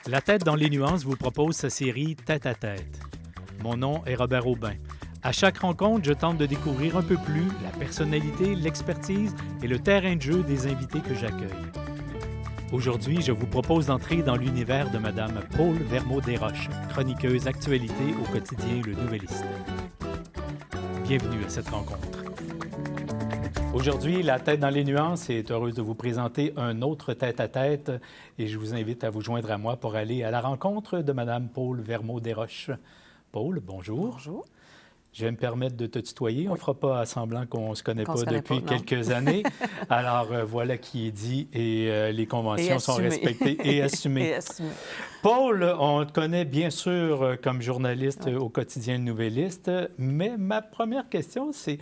La tête dans les nuances vous propose sa série Tête à tête. Mon nom est Robert Aubin. À chaque rencontre, je tente de découvrir un peu plus la personnalité, l'expertise et le terrain de jeu des invités que j'accueille. Aujourd'hui, je vous propose d'entrer dans l'univers de Madame Paule Vermeaux-Desroches, chroniqueuse actualité au quotidien Le Nouvelliste. Bienvenue à cette rencontre. Aujourd'hui, la tête dans les nuances est heureuse de vous présenter un autre tête-à-tête et je vous invite à vous joindre à moi pour aller à la rencontre de Madame Paule Vermeaux-Desroches. Paule, bonjour. Bonjour. Je vais me permettre de te tutoyer. On ne fera pas semblant qu'on ne se connaît pas depuis pas, quelques années. Alors, voilà qui est dit et les conventions sont respectées et assumées. Et assumé. Paule, on te connaît bien sûr comme journaliste au quotidien Le Nouvelliste, mais ma première question, c'est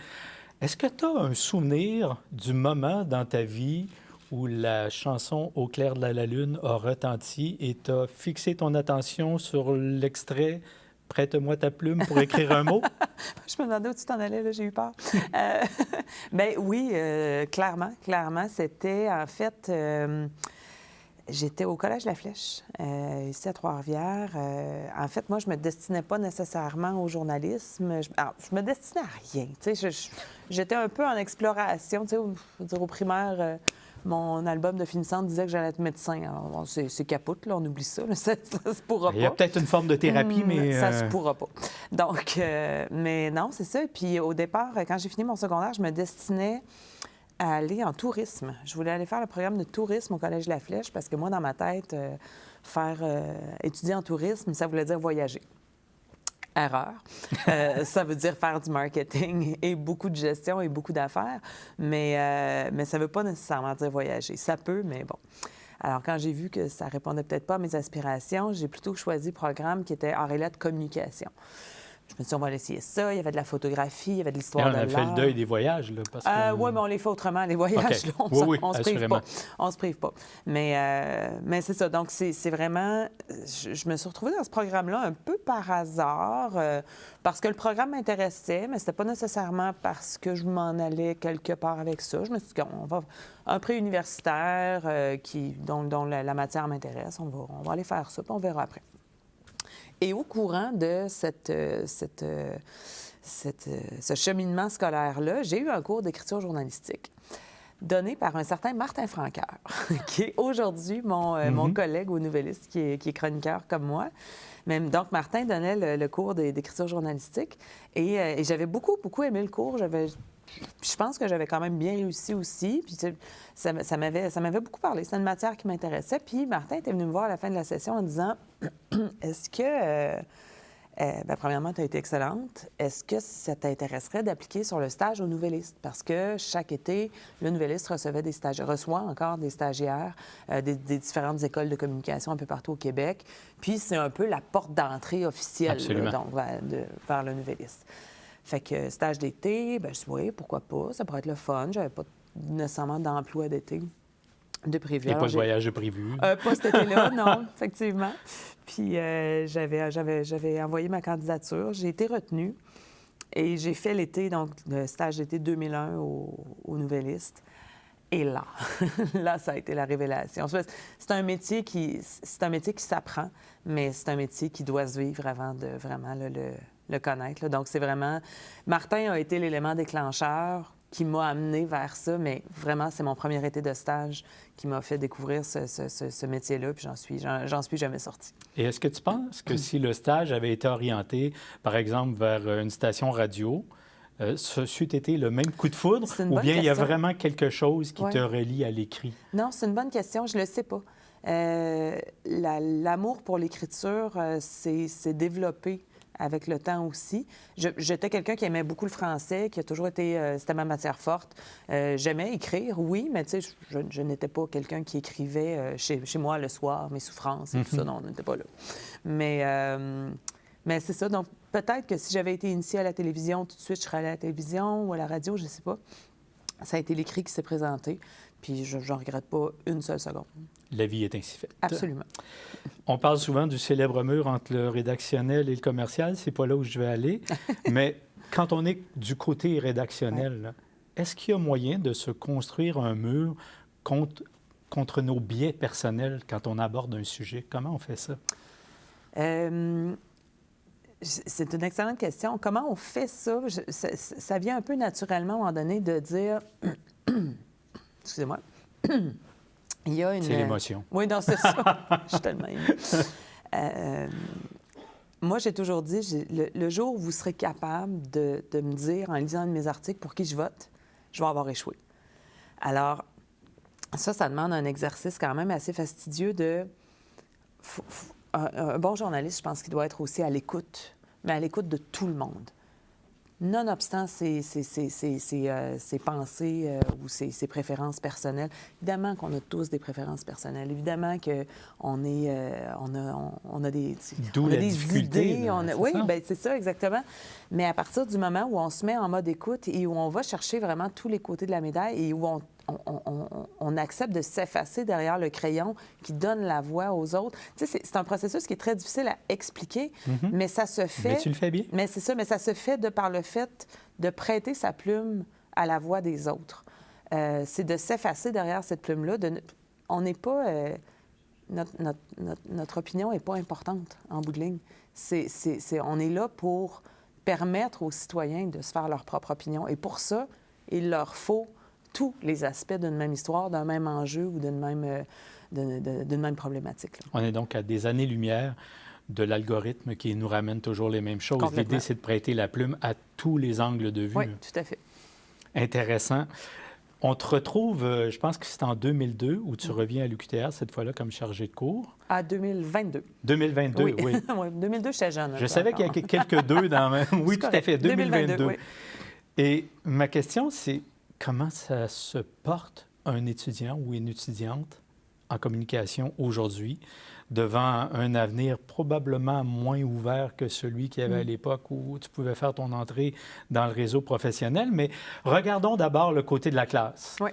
est-ce que tu as un souvenir du moment dans ta vie où la chanson « Au clair de la lune » a retenti et tu as fixé ton attention sur l'extrait « Prête-moi ta plume pour écrire un mot ». Je me demandais où tu t'en allais, là, j'ai eu peur. Bien oui, clairement. C'était, en fait, j'étais au Collège La Flèche, ici à Trois-Rivières. En fait, moi, je me destinais pas nécessairement au journalisme. Je me destinais à rien. Tu sais, j'étais un peu en exploration. Tu sais, je veux dire, au primaire, mon album de finissante disait que j'allais être médecin. Alors, bon, c'est capote, là, on oublie ça. Là, ça se pourra pas. Il y a peut-être une forme de thérapie, mais... Ça se pourra pas. Donc, mais non, c'est ça. Puis au départ, quand j'ai fini mon secondaire, je me destinais à aller en tourisme. Je voulais aller faire le programme de tourisme au Collège La Flèche parce que moi, dans ma tête, étudier en tourisme, ça voulait dire voyager. Erreur. Ça veut dire faire du marketing et beaucoup de gestion et beaucoup d'affaires, mais ça ne veut pas nécessairement dire voyager. Ça peut, mais bon. Alors, quand j'ai vu que ça répondait peut-être pas à mes aspirations, j'ai plutôt choisi le programme qui était en lettres de communication. Je me suis dit, on va essayer ça. Il y avait de la photographie, il y avait de l'histoire de l'art. On a fait le deuil des voyages, là, parce que... Oui, mais on les fait autrement, les voyages. Okay. Là, on se prive pas. On se prive pas. Mais c'est ça. Donc, c'est vraiment... Je me suis retrouvée dans ce programme-là un peu par hasard, parce que le programme m'intéressait, mais c'était pas nécessairement parce que je m'en allais quelque part avec ça. Je me suis dit, on va... Un prix universitaire dont la matière m'intéresse, on va aller faire ça, puis on verra après. Et au courant de ce cheminement scolaire-là, j'ai eu un cours d'écriture journalistique donné par un certain Martin Franqueur, qui est aujourd'hui mon collègue au Nouvelliste, qui est chroniqueur comme moi. Donc, Martin donnait le cours d'écriture journalistique et j'avais beaucoup aimé le cours. Je pense que j'avais quand même bien réussi aussi. Puis ça m'avait beaucoup parlé. C'était une matière qui m'intéressait. Puis Martin était venu me voir à la fin de la session en disant est-ce que, premièrement, tu as été excellente. Est-ce que ça t'intéresserait d'appliquer sur le stage au Nouvelliste? Parce que chaque été, le Nouvelliste reçoit encore des stagiaires des différentes écoles de communication un peu partout au Québec. Puis c'est un peu la porte d'entrée officielle là, vers le Nouvelliste. Fait que stage d'été, bien, je dis oui, pourquoi pas, ça pourrait être le fun. J'avais pas nécessairement d'emploi d'été de prévu. Et pas de voyage de prévu? Pas cet été-là, non, effectivement. Puis j'avais envoyé ma candidature, j'ai été retenue et j'ai fait l'été, donc le stage d'été 2001 au Nouvelliste. Et là, ça a été la révélation. C'est un métier qui s'apprend, mais c'est un métier qui doit se vivre avant de vraiment le connaître. Là. Donc, c'est vraiment... Martin a été l'élément déclencheur qui m'a amené vers ça, mais vraiment, c'est mon premier été de stage qui m'a fait découvrir ce métier-là, puis j'en suis jamais sortie. Et est-ce que tu penses que si le stage avait été orienté, par exemple, vers une station radio, ce c'eût été le même coup de foudre, ou bien il y a vraiment quelque chose qui te relie à l'écrit? Non, c'est une bonne question, je le sais pas. L'amour pour l'écriture s'est développé avec le temps aussi. J'étais quelqu'un qui aimait beaucoup le français, qui a toujours été... c'était ma matière forte. J'aimais écrire, oui, mais tu sais, je n'étais pas quelqu'un qui écrivait chez moi le soir, mes souffrances et tout ça. Non, on n'était pas là. Mais c'est ça. Donc, peut-être que si j'avais été initiée à la télévision, tout de suite, je serais allée à la télévision ou à la radio, je ne sais pas. Ça a été l'écrit qui s'est présenté, puis je n'en regrette pas une seule seconde. La vie est ainsi faite. Absolument. On parle souvent du célèbre mur entre le rédactionnel et le commercial. C'est pas là où je vais aller. Mais quand on est du côté rédactionnel, est-ce qu'il y a moyen de se construire un mur contre contre nos biais personnels quand on aborde un sujet? Comment on fait ça? C'est une excellente question. Comment on fait ça? Ça vient un peu naturellement, à un moment donné, de dire... Excusez-moi. Il y a une... C'est l'émotion. Oui, non, c'est ça. Je suis tellement émue. Moi, j'ai toujours dit, le jour où vous serez capable de me dire, en lisant un de mes articles, pour qui je vote, je vais avoir échoué. Alors, ça demande un exercice quand même assez fastidieux de... Un bon journaliste, je pense qu'il doit être aussi à l'écoute, mais à l'écoute de tout le monde. Nonobstant ses pensées ou ses préférences personnelles. Évidemment qu'on a tous des préférences personnelles. Évidemment qu'on on a des idées. Oui, bien, c'est ça, exactement. Mais à partir du moment où on se met en mode écoute et où on va chercher vraiment tous les côtés de la médaille et où on accepte de s'effacer derrière le crayon qui donne la voix aux autres. Tu sais, c'est un processus qui est très difficile à expliquer, mais ça se fait... Mais tu le fais bien. Mais c'est ça, mais ça se fait de par le fait de prêter sa plume à la voix des autres. C'est de s'effacer derrière cette plume-là. On n'est pas... Notre opinion n'est pas importante, en bout de ligne. On est là pour permettre aux citoyens de se faire leur propre opinion. Et pour ça, il leur faut tous les aspects d'une même histoire, d'un même enjeu ou d'une même problématique. Là. On est donc à des années-lumière de l'algorithme qui nous ramène toujours les mêmes choses. L'idée, c'est de prêter la plume à tous les angles de vue. Oui, tout à fait. Intéressant. On te retrouve, je pense que c'est en 2002, où tu reviens à l'UQTR, cette fois-là comme chargé de cours. À 2022. 2022, oui. Oui, 2002, j'étais jeune. Je savais qu'il y a quelques deux dans le même... Oui, tout à fait, 2022. Oui. Et ma question, c'est comment ça se porte un étudiant ou une étudiante en communication aujourd'hui devant un avenir probablement moins ouvert que celui qu'il y avait à l'époque où tu pouvais faire ton entrée dans le réseau professionnel. Mais regardons d'abord le côté de la classe. Oui.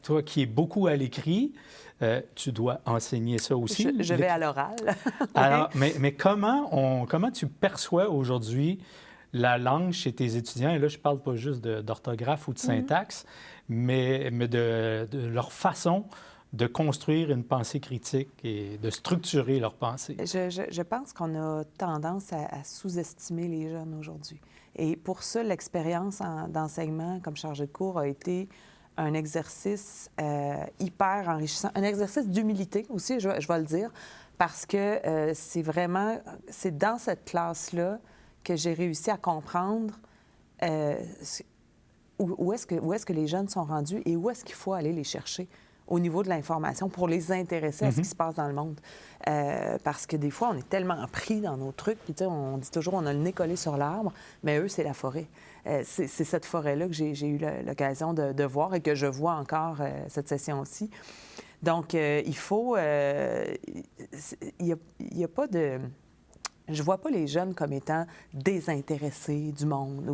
Toi qui es beaucoup à l'écrit, tu dois enseigner ça aussi. Je vais à l'oral. Alors, mais comment tu perçois aujourd'hui la langue chez tes étudiants? Et là, je ne parle pas juste d'orthographe ou de syntaxe, mais de leur façon de construire une pensée critique et de structurer leur pensée. Je pense qu'on a tendance à sous-estimer les jeunes aujourd'hui. Et pour ça, l'expérience d'enseignement comme chargé de cours a été un exercice hyper enrichissant, un exercice d'humilité aussi, je vais le dire, parce que c'est dans cette classe-là que j'ai réussi à comprendre où est-ce que les jeunes sont rendus et où est-ce qu'il faut aller les chercher au niveau de l'information pour les intéresser à ce qui se passe dans le monde. Parce que des fois, on est tellement pris dans nos trucs, puis on dit toujours on a le nez collé sur l'arbre, mais eux, c'est la forêt. C'est cette forêt-là que j'ai eu l'occasion de voir et que je vois encore cette session-ci. Donc, il faut... Il n'y a pas de... Je vois pas les jeunes comme étant désintéressés du monde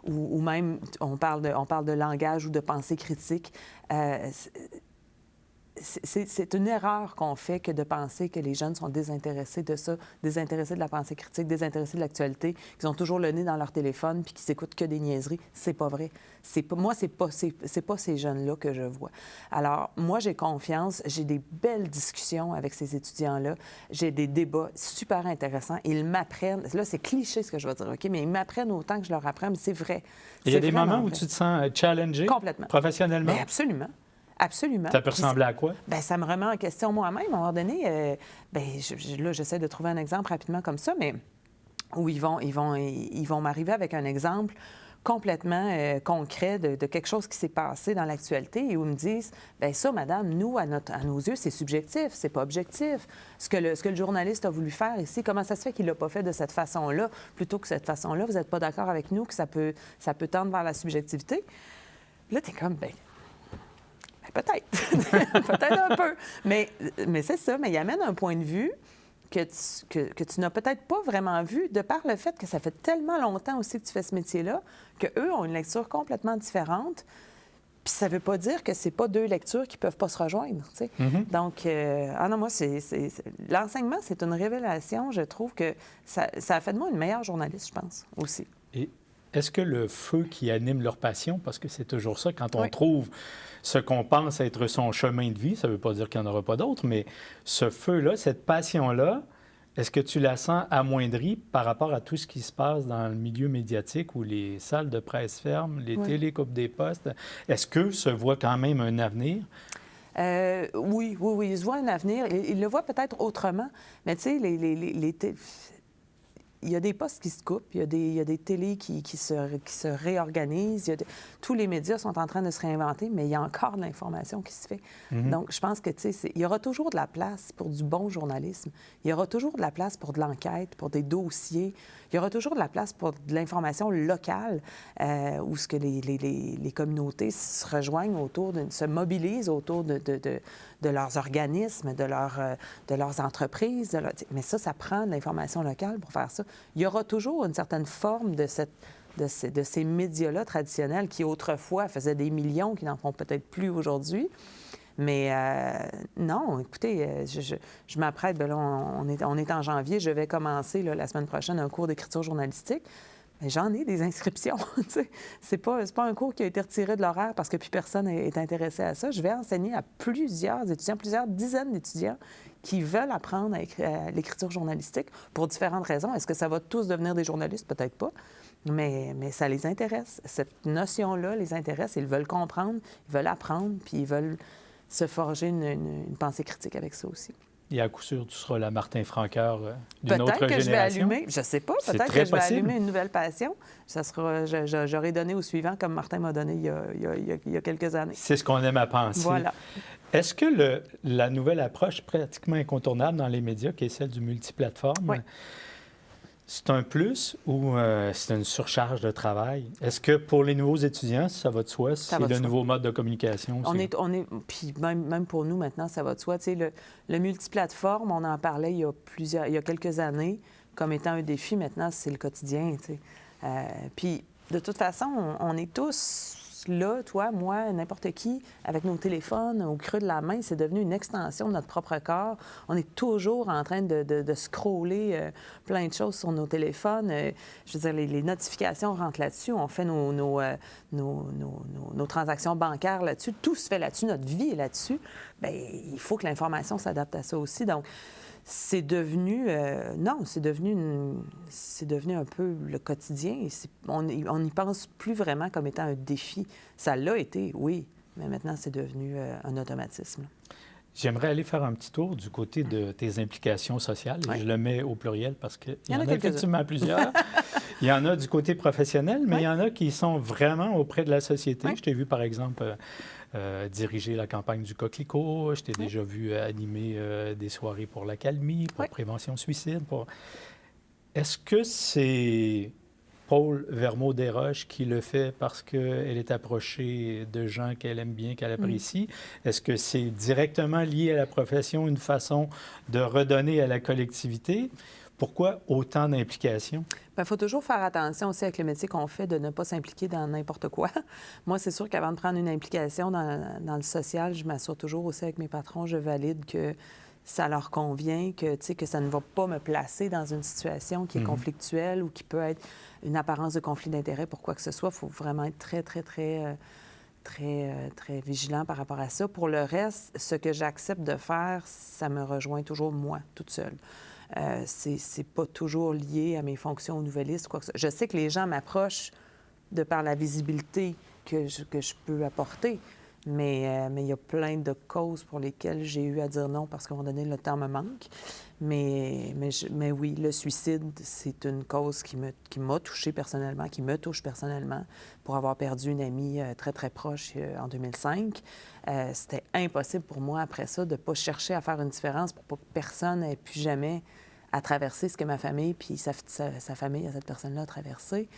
ou même, on parle de langage ou de pensée critique. C'est une erreur qu'on fait que de penser que les jeunes sont désintéressés de ça, désintéressés de la pensée critique, désintéressés de l'actualité, qu'ils ont toujours le nez dans leur téléphone puis qu'ils s'écoutent que des niaiseries. C'est pas vrai. Moi, c'est pas ces jeunes-là que je vois. Alors, moi, j'ai confiance. J'ai des belles discussions avec ces étudiants-là. J'ai des débats super intéressants. Ils m'apprennent... Là, c'est cliché ce que je vais dire, OK? Mais ils m'apprennent autant que je leur apprends, mais c'est vrai. Il y a des moments où tu te sens challengé professionnellement? Bien, absolument. Absolument. Ça peut ressembler à quoi? Bien, ça me remet en question moi-même. À un moment donné, là, j'essaie de trouver un exemple rapidement comme ça, mais où ils vont m'arriver avec un exemple complètement concret de quelque chose qui s'est passé dans l'actualité et où ils me disent, bien ça, madame, nous, à nos yeux, c'est subjectif, c'est pas objectif. Ce que le journaliste a voulu faire ici, comment ça se fait qu'il l'a pas fait de cette façon-là, plutôt que cette façon-là? Vous n'êtes pas d'accord avec nous que ça peut tendre vers la subjectivité? Là, t'es comme, bien... Peut-être. Peut-être un peu. Mais c'est ça. Mais il amène un point de vue que tu n'as peut-être pas vraiment vu de par le fait que ça fait tellement longtemps aussi que tu fais ce métier-là qu'eux ont une lecture complètement différente. Puis ça ne veut pas dire que c'est pas deux lectures qui ne peuvent pas se rejoindre. Tu sais. Donc, non, moi, l'enseignement, c'est une révélation. Je trouve que ça a fait de moi une meilleure journaliste, je pense, aussi. Et est-ce que le feu qui anime leur passion, parce que c'est toujours ça, quand on trouve ce qu'on pense être son chemin de vie, ça ne veut pas dire qu'il n'y en aura pas d'autres, mais ce feu-là, cette passion-là, est-ce que tu la sens amoindrie par rapport à tout ce qui se passe dans le milieu médiatique où les salles de presse ferment, les télé coupent des postes? Est-ce qu'eux se voient quand même un avenir? Oui, ils se voient un avenir. Ils le voient peut-être autrement, mais tu sais, il y a des postes qui se coupent, il y a des télés qui se réorganisent, tous les médias sont en train de se réinventer, mais il y a encore de l'information qui se fait. Donc, je pense que, tu sais, il y aura toujours de la place pour du bon journalisme. Il y aura toujours de la place pour de l'enquête, pour des dossiers. Il y aura toujours de la place pour de l'information locale, où ce que les communautés se rejoignent se mobilisent autour de leurs organismes, de leurs entreprises. Mais ça prend de l'information locale pour faire ça. Il y aura toujours une certaine forme de ces médias-là traditionnels qui, autrefois, faisaient des millions, qui n'en font peut-être plus aujourd'hui. Mais non, écoutez, je m'apprête, bien là, on est en janvier, je vais commencer là, la semaine prochaine un cours d'écriture journalistique. Mais j'en ai des inscriptions. C'est pas un cours qui a été retiré de l'horaire parce que plus personne est intéressé à ça. Je vais enseigner à plusieurs étudiants, plusieurs dizaines d'étudiants qui veulent apprendre à l'écriture journalistique pour différentes raisons. Est-ce que ça va tous devenir des journalistes? Peut-être pas. Mais ça les intéresse. Cette notion-là les intéresse. Ils veulent comprendre, ils veulent apprendre, puis ils veulent se forger une pensée critique avec ça aussi. Et à coup sûr, tu seras la Martin Franqueur d'une autre génération. Peut-être que je vais allumer, je ne sais pas, peut-être que je vais allumer une nouvelle passion. Ça sera, j'aurai donné au suivant comme Martin m'a donné il y a quelques années. C'est ce qu'on aime à penser. Voilà. Est-ce que la nouvelle approche pratiquement incontournable dans les médias, qui est celle du multiplateforme, c'est un plus ou c'est une surcharge de travail? Est-ce que pour les nouveaux étudiants, ça va de soi, c'est le nouveau mode de communication aussi? Puis même pour nous maintenant, ça va de soi. Tu sais, le multiplateforme, on en parlait il y a quelques années comme étant un défi. Maintenant, c'est le quotidien. Tu sais. Puis de toute façon, on est tous là, toi, moi, n'importe qui, avec nos téléphones au creux de la main. C'est devenu une extension de notre propre corps. On est toujours en train de scroller plein de choses sur nos téléphones. Je veux dire, les notifications rentrent là-dessus. On fait nos transactions bancaires là-dessus. Tout se fait là-dessus. Notre vie est là-dessus. Bien, il faut que l'information s'adapte à ça aussi. Donc, c'est devenu... c'est devenu un peu le quotidien. On n'y pense plus vraiment comme étant un défi. Ça l'a été, oui, mais maintenant, c'est devenu un automatisme. J'aimerais aller faire un petit tour du côté de tes implications sociales. Et je le mets au pluriel parce qu'il y en a effectivement plusieurs. Il y en a du côté professionnel, mais il y en a qui sont vraiment auprès de la société. Je t'ai vu, par exemple... diriger la campagne du Coquelicot. Je t'ai déjà vu animer des soirées pour l'accalmie, pour prévention suicide. Est-ce que c'est Paul Vermeau-Desroches qui le fait parce qu'elle est approchée de gens qu'elle aime bien, qu'elle apprécie? Est-ce que c'est directement lié à la profession, une façon de redonner à la collectivité? Pourquoi autant d'implications? Bien, il faut toujours faire attention aussi avec le métier qu'on fait de ne pas s'impliquer dans n'importe quoi. Moi, c'est sûr qu'avant de prendre une implication dans le social, je m'assure toujours aussi avec mes patrons, je valide que ça leur convient, que ça ne va pas me placer dans une situation qui est conflictuelle ou qui peut être une apparence de conflit d'intérêt pour quoi que ce soit. Il faut vraiment être très, très, très, très vigilant par rapport à ça. Pour le reste, ce que j'accepte de faire, ça me rejoint toujours moi, toute seule. C'est pas toujours lié à mes fonctions nouvellistes, quoi que ce soit. Je sais que les gens m'approchent de par la visibilité que je peux apporter, mais il y a plein de causes pour lesquelles j'ai eu à dire non parce qu'à un moment donné, le temps me manque. Mais oui, le suicide, c'est une cause qui m'a touchée personnellement, qui me touche personnellement, pour avoir perdu une amie très, très proche en 2005. C'était impossible pour moi, après ça, de ne pas chercher à faire une différence pour pas que personne n'ait plus jamais à traverser ce que ma famille puis sa famille à cette personne-là a traversé.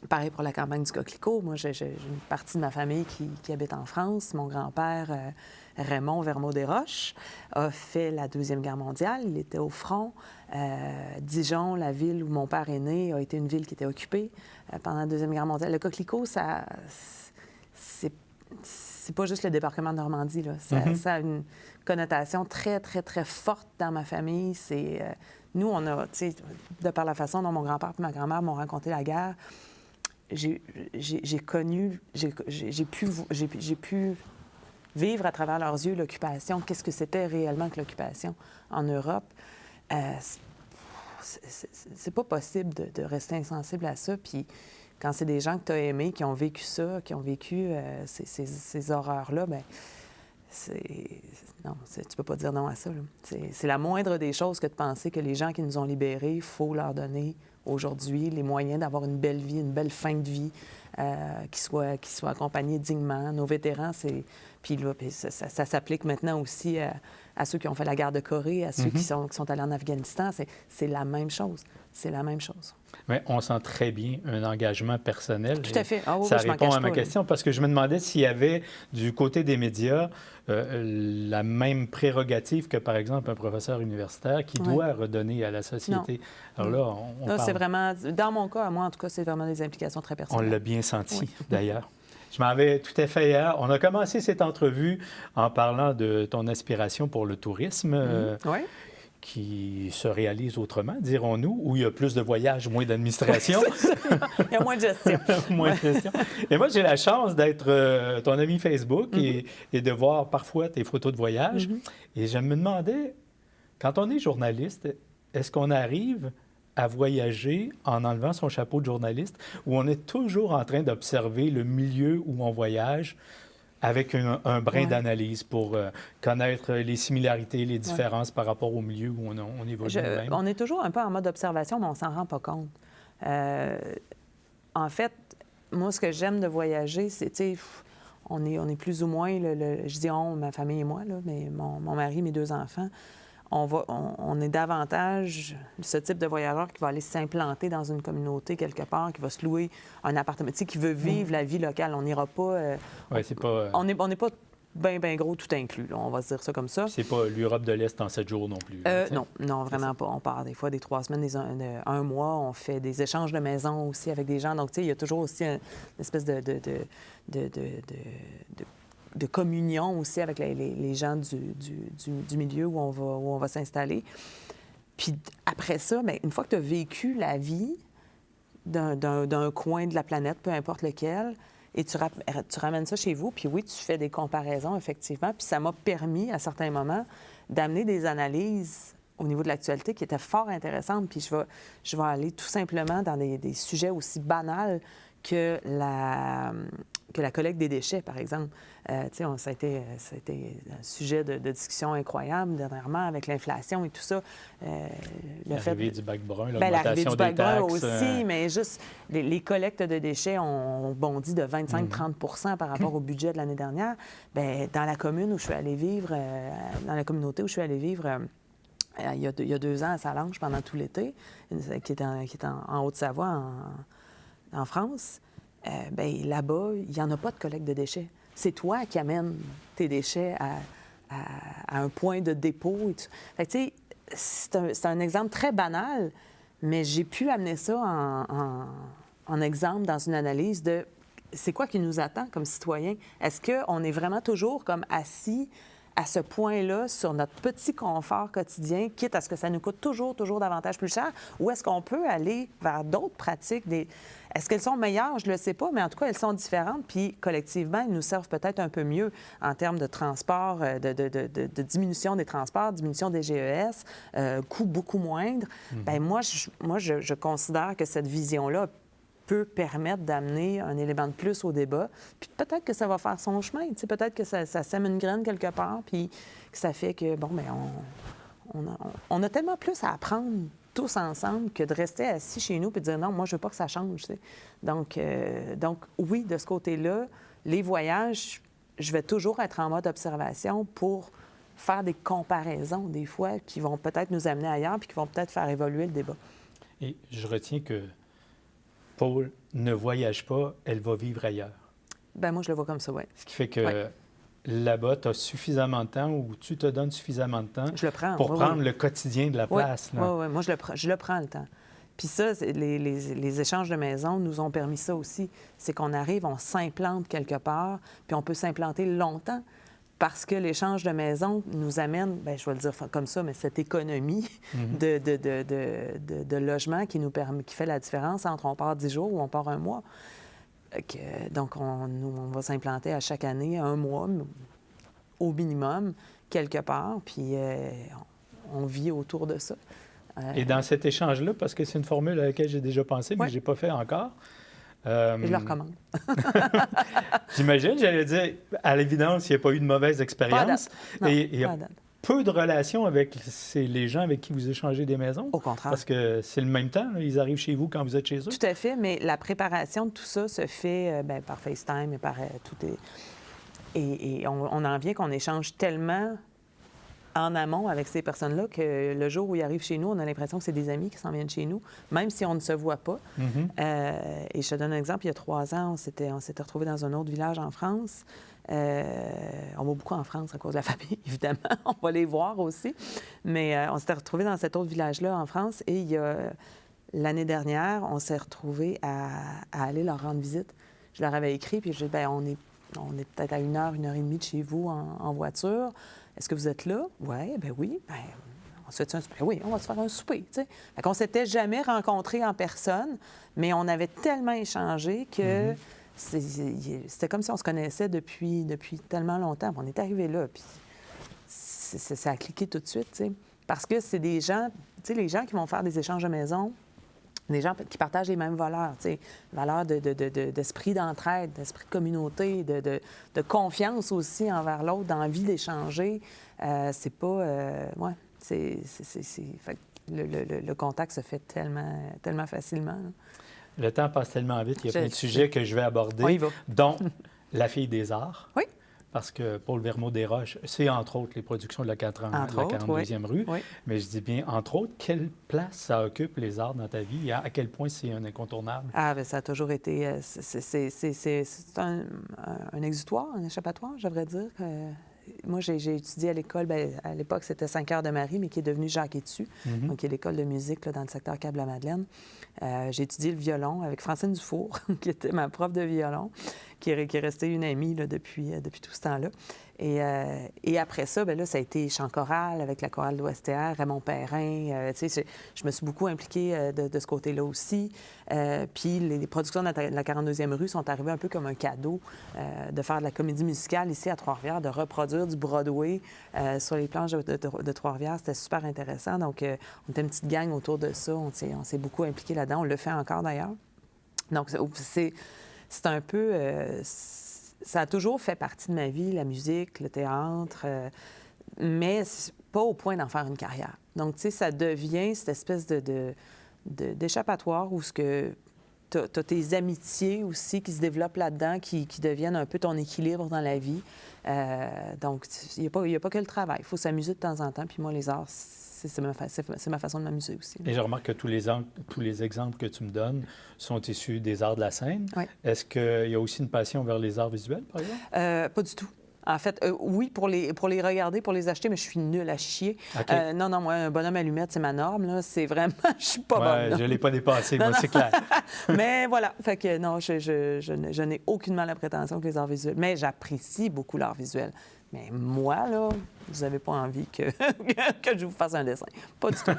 Pareil pour la campagne du Coquelicot. Moi, j'ai une partie de ma famille qui habite en France. Mon grand-père, Raymond Vermeau-Desroches, a fait la Deuxième Guerre mondiale. Il était au front. Dijon, la ville où mon père est né, a été une ville qui était occupée pendant la Deuxième Guerre mondiale. Le Coquelicot, c'est pas juste le débarquement de Normandie, là. Ça a connotation très, très, très forte dans ma famille. Nous, on a, tu sais, de par la façon dont mon grand-père et ma grand-mère m'ont raconté la guerre, j'ai pu vivre à travers leurs yeux l'occupation. Qu'est-ce que c'était réellement que l'occupation en Europe? C'est pas possible de rester insensible à ça. Puis quand c'est des gens que tu as aimés, qui ont vécu ça, qui ont vécu ces horreurs-là, bien, non, tu peux pas dire non à ça. C'est la moindre des choses que de penser que les gens qui nous ont libérés, il faut leur donner aujourd'hui les moyens d'avoir une belle vie, une belle fin de vie, qui soient accompagnés dignement. Nos vétérans, puis ça s'applique maintenant aussi à ceux qui ont fait la guerre de Corée, à ceux qui sont allés en Afghanistan. C'est la même chose. C'est la même chose. Mais on sent très bien un engagement personnel. Tout à fait. Oh, ça oui, répond à ma question parce que je me demandais s'il y avait du côté des médias la même prérogative que, par exemple, un professeur universitaire qui doit redonner à la société. Non. Alors là, on parle... c'est vraiment... Dans mon cas, moi, en tout cas, c'est vraiment des implications très personnelles. On l'a bien senti, d'ailleurs. Je m'en vais tout à fait hier. On a commencé cette entrevue en parlant de ton aspiration pour le tourisme. Oui. Qui se réalise autrement, dirons-nous, où il y a plus de voyages, moins d'administration. Il y a moins de gestion. Moins de gestion. Et moi, j'ai la chance d'être ton ami Facebook et de voir parfois tes photos de voyage. Et je me demandais, quand on est journaliste, est-ce qu'on arrive à voyager en enlevant son chapeau de journaliste ou on est toujours en train d'observer le milieu où on voyage avec un brin d'analyse pour connaître les similarités, les différences par rapport au milieu où on évolue nous-mêmes? On est toujours un peu en mode observation, mais on s'en rend pas compte. En fait, moi, ce que j'aime de voyager, c'est, tu sais, on est plus ou moins, je dis on, ma famille et moi, là, mais mon mari, mes 2 enfants, on est davantage ce type de voyageur qui va aller s'implanter dans une communauté quelque part, qui va se louer un appartement, tu sais, qui veut vivre la vie locale. On n'ira pas... c'est pas... On n'est pas bien gros tout inclus, là, on va se dire ça comme ça. C'est pas l'Europe de l'Est en 7 jours non plus. Non, vraiment pas. On part des fois des 3 semaines, un mois. On fait des échanges de maisons aussi avec des gens. Donc, tu sais, il y a toujours aussi une espèce de communion aussi avec les gens du milieu où on va s'installer. Puis après ça, bien, une fois que tu as vécu la vie d'un coin de la planète, peu importe lequel, et tu ramènes ça chez vous, puis oui, tu fais des comparaisons, effectivement, puis ça m'a permis, à certains moments, d'amener des analyses au niveau de l'actualité qui étaient fort intéressantes, puis je vais aller tout simplement dans des sujets aussi banals que la collecte des déchets, par exemple. Tu sais, ça a été un sujet de discussion incroyable dernièrement avec l'inflation et tout ça. L'arrivée du bac brun, l'arrivée du bac brun taxes, aussi, mais juste les collectes de déchets ont bondi de 25-30 par rapport au budget de l'année dernière. Bien, dans la commune où je suis allée vivre, dans la communauté où je suis allée vivre... il y a 2 ans à Salange, pendant tout l'été, qui est en Haute-Savoie, en France, bien, là-bas, il n'y en a pas de collecte de déchets. C'est toi qui amènes tes déchets à un point de dépôt. Et tout. Fait que, tu sais, c'est un exemple très banal, mais j'ai pu amener ça en exemple dans une analyse de c'est quoi qui nous attend comme citoyens. Est-ce qu'on est vraiment toujours comme assis à ce point-là sur notre petit confort quotidien, quitte à ce que ça nous coûte toujours davantage plus cher, ou est-ce qu'on peut aller vers d'autres pratiques? Est-ce qu'elles sont meilleures? Je ne le sais pas, mais en tout cas, elles sont différentes, puis collectivement, elles nous servent peut-être un peu mieux en termes de transport, de diminution des transports, diminution des GES, coût beaucoup moindre. Bien, moi, je considère que cette vision-là peut permettre d'amener un élément de plus au débat. Puis peut-être que ça va faire son chemin. Tu sais, peut-être que ça sème une graine quelque part, puis que ça fait que, bon, bien, on a tellement plus à apprendre tous ensemble que de rester assis chez nous et de dire non, moi, je veux pas que ça change. Tu sais. Donc, oui, de ce côté-là, les voyages, je vais toujours être en mode observation pour faire des comparaisons, des fois, qui vont peut-être nous amener ailleurs puis qui vont peut-être faire évoluer le débat. Et je retiens que Paul ne voyage pas, elle va vivre ailleurs. Bien, moi, je le vois comme ça, oui. Ce qui fait que là-bas, tu as suffisamment de temps ou tu te donnes suffisamment de temps pour prendre le quotidien de la place. Oui, moi, je le prends le temps. Puis ça, les échanges de maisons nous ont permis ça aussi. C'est qu'on arrive, on s'implante quelque part, puis on peut s'implanter longtemps. parce que l'échange de maison nous amène, bien, je vais le dire comme ça, mais cette économie de logement qui nous permet, qui fait la différence entre on part 10 jours ou on part un mois. Donc, on va s'implanter à chaque année un mois au minimum, quelque part, puis on vit autour de ça. Et dans cet échange-là, parce que c'est une formule à laquelle j'ai déjà pensé, mais je n'ai pas fait encore. Je le recommande. J'imagine, j'allais dire, à l'évidence, il n'y a pas eu de mauvaise expérience. Et il y a peu de relations avec les gens avec qui vous échangez des maisons. Au contraire. Parce que c'est le même temps, là, ils arrivent chez vous quand vous êtes chez eux. Tout à fait, mais la préparation de tout ça se fait par FaceTime et par tout est... Et on en vient qu'on échange tellement en amont avec ces personnes-là que le jour où ils arrivent chez nous, on a l'impression que c'est des amis qui s'en viennent chez nous, même si on ne se voit pas. Et je te donne un exemple. Il y a 3 ans, on s'était retrouvés dans un autre village en France. On va beaucoup en France à cause de la famille, évidemment. On va les voir aussi. Mais on s'était retrouvés dans cet autre village-là en France. Et l'année dernière, on s'est retrouvés à aller leur rendre visite. Je leur avais écrit, puis je dis, bien, on est peut-être à 1 heure et demie de chez vous en voiture. Est-ce que vous êtes là? Ouais, ben oui. Ben, on se fait un souper? Oui, on va se faire un souper. Fait qu'on ne s'était jamais rencontrés en personne, mais on avait tellement échangé que c'était comme si on se connaissait depuis tellement longtemps. On est arrivé là, puis ça a cliqué tout de suite, t'sais. Parce que c'est des gens, les gens qui vont faire des échanges de maison, des gens qui partagent les mêmes valeurs, valeurs d'esprit d'entraide, d'esprit de communauté, de confiance aussi envers l'autre, d'envie d'échanger. C'est pas... Fait que le contact se fait tellement facilement. Là. Le temps passe tellement vite, il y a plein de sujets que je vais aborder, On y va. dont la fille des arts. Oui. Parce que Paul Vermaux-Desroches, c'est entre autres les productions de la 42e rue. Oui. Mais je dis bien, entre autres, quelle place ça occupe les arts dans ta vie? À quel point c'est un incontournable? Ah, bien, ça a toujours été... c'est un exutoire, un échappatoire, je devrais dire. Moi, j'ai étudié à l'école, bien, à l'époque, c'était 5 heures de Marie, mais qui est devenu Jacques-Étu, donc qui est l'école de musique là, dans le secteur Câble-la-Madeleine. J'ai étudié le violon avec Francine Dufour, qui était ma prof de violon, qui est restée une amie là, depuis tout ce temps-là. Et après ça, bien là, ça a été chant choral avec la chorale de l'OSTR, Raymond Perrin. Je me suis beaucoup impliquée de ce côté-là aussi. Puis les productions de la 42e rue sont arrivées un peu comme un cadeau de faire de la comédie musicale ici à Trois-Rivières, de reproduire du Broadway sur les planches de Trois-Rivières. C'était super intéressant. Donc, on était une petite gang autour de ça. On s'est beaucoup impliqués là-dedans. On le fait encore, d'ailleurs. Donc, c'est un peu... ça a toujours fait partie de ma vie, la musique, le théâtre, mais pas au point d'en faire une carrière. Donc, tu sais, ça devient cette espèce d'échappatoire où tu as tes amitiés aussi qui se développent là-dedans, qui deviennent un peu ton équilibre dans la vie. Donc, il n'y a pas que le travail. Il faut s'amuser de temps en temps. Puis moi, les arts, c'est ma façon de m'amuser aussi. Et je remarque que tous les exemples que tu me donnes sont issus des arts de la scène. Oui. Est-ce qu'il y a aussi une passion vers les arts visuels, par exemple? Pas du tout. En fait, oui, pour les regarder, pour les acheter, mais je suis nulle à chier. Okay. Non, moi, un bonhomme allumette, c'est ma norme. Là. C'est vraiment... Je suis pas bonne. Je ne l'ai pas dépassé, moi, c'est clair. Mais voilà. Fait que non, je n'ai aucunement la prétention que les arts visuels... Mais j'apprécie beaucoup l'art visuel. Mais moi, là, vous n'avez pas envie que je vous fasse un dessin. Pas du tout.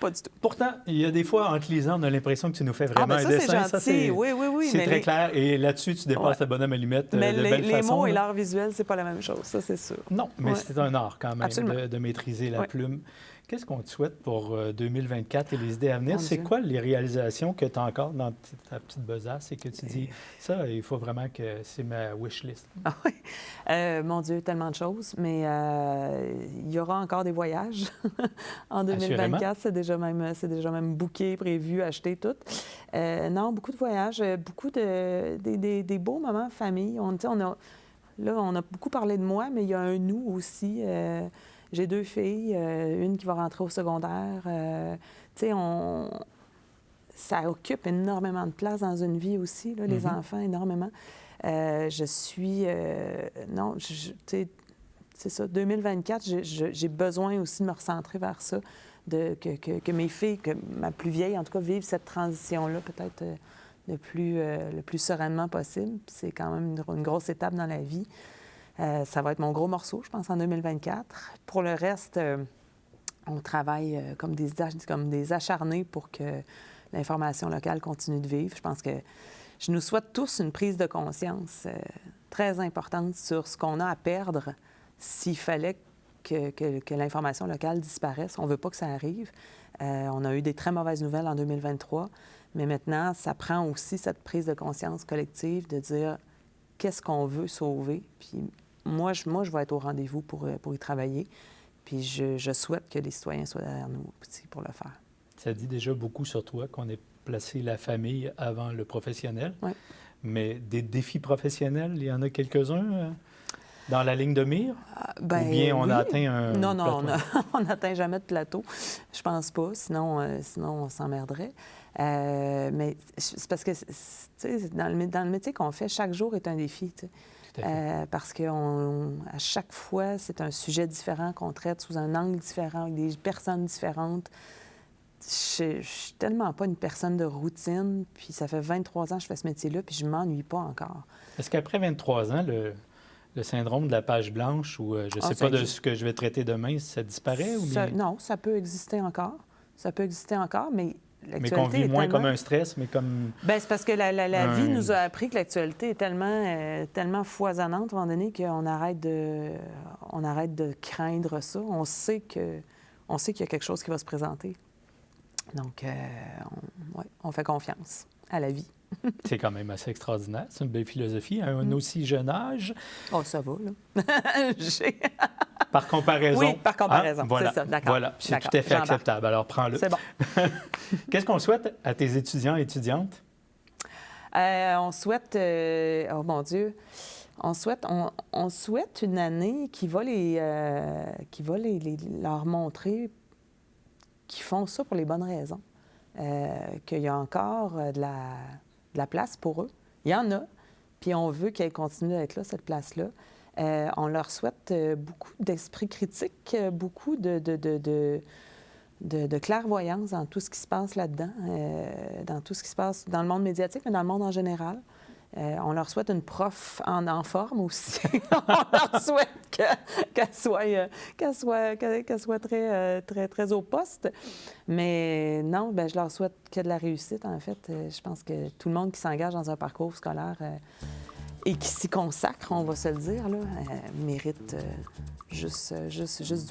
Pas du tout. Pourtant, il y a des fois, en te lisant, on a l'impression que tu nous fais vraiment un dessin. C'est gentil. Ça, c'est oui. C'est très clair. Et là-dessus, tu dépasses le bonhomme allumette de belle façon. Les mots et l'art visuel, c'est pas la même chose. Ça, c'est sûr. Non, mais c'est un art quand même de maîtriser la plume. Qu'est-ce qu'on te souhaite pour 2024 et les idées à venir? C'est quoi les réalisations que tu as encore dans ta petite besace et que tu dis, ça, il faut vraiment que c'est ma wish list? Ah oui. Mon Dieu, tellement de choses. Mais il y aura encore des voyages en 2024. C'est déjà même booké, prévu, acheté, tout. Non, beaucoup de voyages, beaucoup des beaux moments en famille. On a beaucoup parlé de moi, mais il y a un nous aussi. J'ai 2 filles, une qui va rentrer au secondaire. Tu sais, ça occupe énormément de place dans une vie aussi, là, les enfants, énormément. Je suis... non, tu sais, c'est ça. 2024, j'ai besoin aussi de me recentrer vers ça, que mes filles, que ma plus vieille, en tout cas, vivent cette transition-là peut-être le plus sereinement possible. C'est quand même une grosse étape dans la vie. Ça va être mon gros morceau, je pense, en 2024. Pour le reste, on travaille comme des acharnés pour que l'information locale continue de vivre. Je pense que je nous souhaite tous une prise de conscience très importante sur ce qu'on a à perdre s'il fallait que l'information locale disparaisse. On ne veut pas que ça arrive. On a eu des très mauvaises nouvelles en 2023, mais maintenant, ça prend aussi cette prise de conscience collective de dire qu'est-ce qu'on veut sauver. Puis moi, je vais être au rendez-vous pour y travailler. Puis je souhaite que les citoyens soient derrière nous aussi pour le faire. Ça dit déjà beaucoup sur toi qu'on ait placé la famille avant le professionnel. Oui. Mais des défis professionnels, il y en a quelques-uns dans la ligne de mire? Ou bien on a atteint un Non, plateau? on n'atteint jamais de plateau. Je pense pas, sinon on s'emmerderait. Mais c'est parce que, tu sais, dans le métier qu'on fait, chaque jour est un défi, tu sais. Parce qu'à chaque fois, c'est un sujet différent qu'on traite sous un angle différent, avec des personnes différentes. Je suis tellement pas une personne de routine, puis ça fait 23 ans que je fais ce métier-là, puis je m'ennuie pas encore. Est-ce qu'après 23 ans, le syndrome de la page blanche, ou je ne sais pas de ce que je vais traiter demain, ça disparaît? Ou bien... Non, ça peut exister encore. Ça peut exister encore, mais l'actualité mais qu'on vit moins tellement... comme un stress, mais comme... Bien, c'est parce que la vie nous a appris que l'actualité est tellement foisonnante, à un moment donné, qu'on arrête de craindre ça. On sait qu'il y a quelque chose qui va se présenter. Donc, on fait confiance à la vie. C'est quand même assez extraordinaire. C'est une belle philosophie. À un aussi jeune âge... Oh, ça va, là. Par comparaison. Oui, par comparaison, voilà. C'est ça, d'accord. Voilà, c'est tout à fait acceptable. Alors, prends-le. C'est bon. Qu'est-ce qu'on souhaite à tes étudiants et étudiantes? On souhaite... oh, mon Dieu! On souhaite une année qui va leur montrer qu'ils font ça pour les bonnes raisons. Qu'il y a encore de la place pour eux. Il y en a, puis on veut qu'elle continue d'être là, cette place-là. On leur souhaite beaucoup d'esprit critique, beaucoup de clairvoyance dans tout ce qui se passe là-dedans, dans tout ce qui se passe dans le monde médiatique, mais dans le monde en général. On leur souhaite une prof en forme aussi. On leur souhaite qu'elle soit très au poste. Mais non, bien, je leur souhaite que de la réussite, en fait. Je pense que tout le monde qui s'engage dans un parcours scolaire et qui s'y consacre, on va se le dire, là, mérite juste du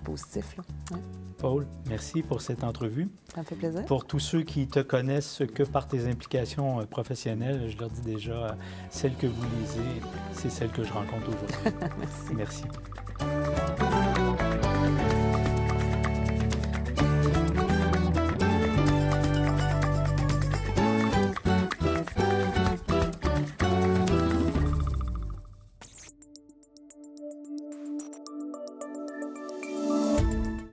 positif. Là. Ouais. Paul, merci pour cette entrevue. Ça me fait plaisir. Pour tous ceux qui te connaissent que par tes implications professionnelles, je leur dis déjà, celle que vous lisez, c'est celle que je rencontre aujourd'hui. Merci. Merci.